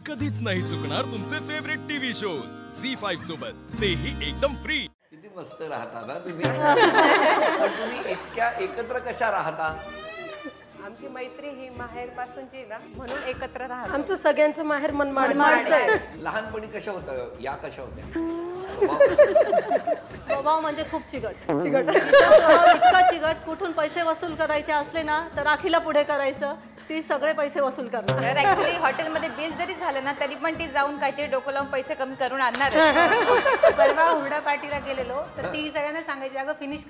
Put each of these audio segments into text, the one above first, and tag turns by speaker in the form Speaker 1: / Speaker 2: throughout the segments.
Speaker 1: कधीच नाही चुकणार तुमचे फेवरेट टीव्ही शोज झी5 सोबत, तेही एकदम फ्री।
Speaker 2: किती मस्त राहता ना तुम्ही। पण तुम्ही इतक्या एकत्र कशा राहता?
Speaker 3: आमची मैत्री ही माहेर पासूनची ना, म्हणून एकत्र राहतो।
Speaker 4: आमचं सगळ्यांचं माहेर मनमाड आहे।
Speaker 2: लहानपणी कशा होता या, कशा होत्या?
Speaker 5: स्वभाव म्हणजे खूप चिकट इतका चिकट, कुठून पैसे वसूल करायचे असले ना तर राखीला पुढे करायचं, ती सगळे पैसे वसूल करणार।
Speaker 6: ऍक्च्युली हॉटेलमध्ये बिल जरी झालं ना तरी पण ती जाऊन काहीतरी डोकं लावून पैसे कमी करून आणणार।
Speaker 7: परवा हुरडा पार्टीला गेलेलो तर ती सगळ्यांना सांगायची, अगं फिनिश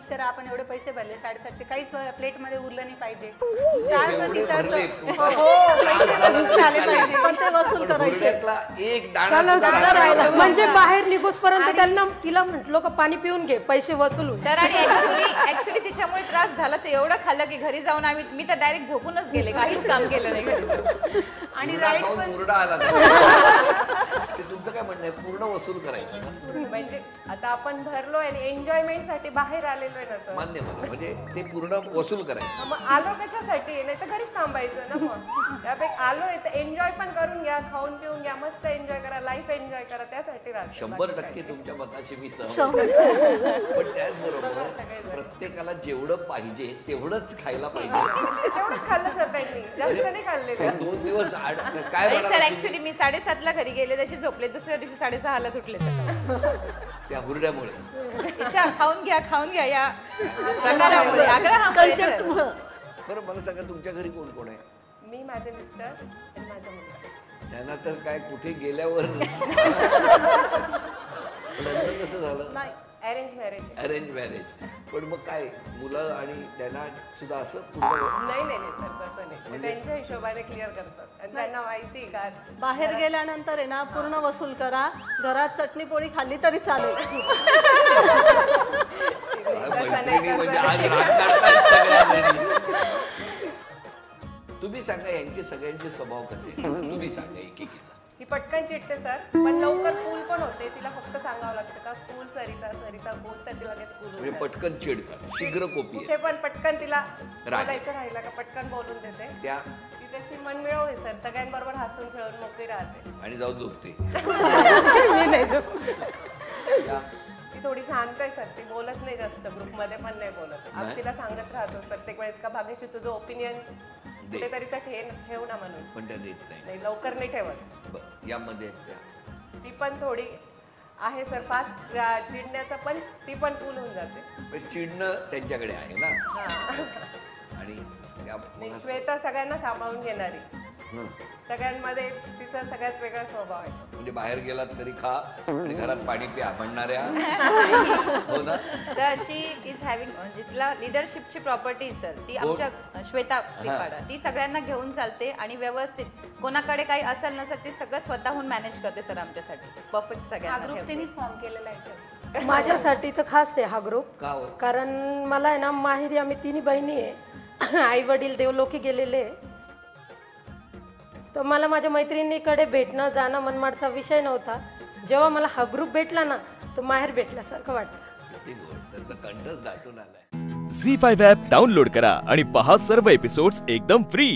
Speaker 7: करा, आपण एवढे पैसे भरले 750, काहीच प्लेट मध्ये उरलं नाही पाहिजे,
Speaker 5: पण ते वसूल करायचे।
Speaker 2: एक दाणा
Speaker 4: म्हणजे बाहेर निघोसपर्यंत त्यांना तिला म्हटलो का पाणी पिऊन घे, पैसे वसूल।
Speaker 6: तर ऍक्च्युली तिच्यामुळे त्रास झाला, तर एवढं खाल्लं की घरी जाऊन मी तर डायरेक्ट झोपूनच गेले, काहीच काम केलं नाही घरी।
Speaker 7: आणि राईट पण
Speaker 2: मुरडा आला ते तुमचं काय म्हणणं आहे? पूर्ण वसूल करायचं
Speaker 3: म्हणजे आता आपण भरलोय आणि एन्जॉयमेंट साठी बाहेर आलेलो आहे ना,
Speaker 2: मान्य मला, म्हणजे ते पूर्ण वसूल करायचं।
Speaker 3: मग आलो कशासाठी? नाही तर घरीच थांबायचं ना। मग त्यापेक्षा आलोय तर एन्जॉय पण करून घ्या, खाऊन पिऊन घ्या, मस्त एन्जॉय करा, लाईफ एन्जॉय करा, त्यासाठी राहतो।
Speaker 2: 100% तुमच्या मताशी मी सहमत आहे। पण त्याचबरोबर प्रत्येकाला जेवढं पाहिजे तेवढंच खायला पाहिजे।
Speaker 3: तेवढंच खाल्लं सर त्यांनी, जास्त नाही खाल्लेलं।
Speaker 2: 2 दिवस काय
Speaker 6: सर ऍक्च्युली मी 7:30ला घरी गेले, तशी झोपले, दुसऱ्या दिवशी 6:30ला सुटले
Speaker 2: त्या हुरड्यामुळे।
Speaker 6: तिच्या खाऊन घ्या या प्रकारामुळे, आग्रहामुळे।
Speaker 2: बरं मला सांगा, तुमच्या घरी कोण कोण आहे?
Speaker 3: मी, माझे मिस्टर आणि माझा मुलगा।
Speaker 2: त्यांना तर काय कुठे गेल्यावर लग्न कसं झालं?
Speaker 3: नाही, अरेंज मॅरेज।
Speaker 2: Arrange marriage. पण मग काय मुलं आणि त्यांना सुद्धा असं
Speaker 3: नाही सर, तसं नाही, ते त्यांच्या हिशोबाने क्लिअर करतात आणि त्यांना माहिती का
Speaker 5: बाहेर गेल्यानंतर आहे ना पूर्ण वसूल करा, घरात चटणी पोळी खाल्ली तरी चालेल।
Speaker 2: म्हणजे आज राग काढतायत सगळ्या। तुम्ही सांगा यांचे सगळ्यांचे स्वभाव कसे? तुम्ही सांगा एकेकीचा।
Speaker 3: ही पटकन चिडते सर, पण लवकर कूल पण होते। तिला फक्त सांगावं लागतं का कूल सरिता कूल, तर तिला
Speaker 2: म्हणजे पटकन चिडतात, शीघ्र कोपी
Speaker 3: कुठे पण पटकन तिला बोलायचं राहिलं का पटकन बोलून देते।
Speaker 2: त्या
Speaker 3: ती तशी मनमिळव आहे सर, सगळ्यांबरोबर हसून खेळून मोकळी राहते
Speaker 2: आणि जाऊन झोपते।
Speaker 3: ती थोडी शांत आहे सर, ती बोलत नाही जास्त, ग्रुपमध्ये पण नाही बोलत। आज तिला सांगत राहतो प्रत्येक वेळेस का भाग्यश्री तुझं ओपिनियन कुठेतरी तर ठेव ना म्हणून, पण त्या देत नाही, लवकर नाही ठेवत।
Speaker 2: यामध्ये
Speaker 3: ती पण थोडी आहे सर फास्ट चिडण्याचं, पण ती पण कूल होऊन जाते।
Speaker 2: चिडणं त्यांच्याकडे आहे ना। आणि
Speaker 3: श्वेता सगळ्यांना सांभाळून घेणारी, सगळ्यांमध्ये तिचा सगळ्यात वेगळा स्वभाव आहे।
Speaker 2: म्हणजे बाहेर गेलात तरी खा आणि घरात पाणी प्या म्हणणाऱ्या। हो ना
Speaker 6: सर, शी इज हॅव्हिंग, म्हणजे तिला लिडरशिपची प्रॉपर्टी सर, ती आमच्या श्वेता त्रिपाडा, ती सगळ्यांना घेऊन चालते आणि व्यवस्थित कोणाकडे काही असेल नसेल ते सगळं स्वतःहून मॅनेज करते सर आमच्यासाठी, परफेक्ट सगळ्यांना।
Speaker 7: तिनेच फॉर्म केलेला आहे सर
Speaker 4: माझ्यासाठी तर खास आहे हा ग्रुप, कारण मला आहे ना माहेरी आम्ही 3 बहिणी आहे, आई वडील देवलोकी गेलेले, तर मला माझ्या मैत्रिणीकडे भेटणं जाणं मनमाडचा विषय नव्हता। जेव्हा मला हा ग्रुप भेटला ना तर माहेर भेटल्यासारखं वाटतं।
Speaker 2: त्याचा कंठच दाटून आलाय।
Speaker 1: झी5 ॲप डाउनलोड करा आणि पहा सर्व एपिसोड्स एकदम फ्री।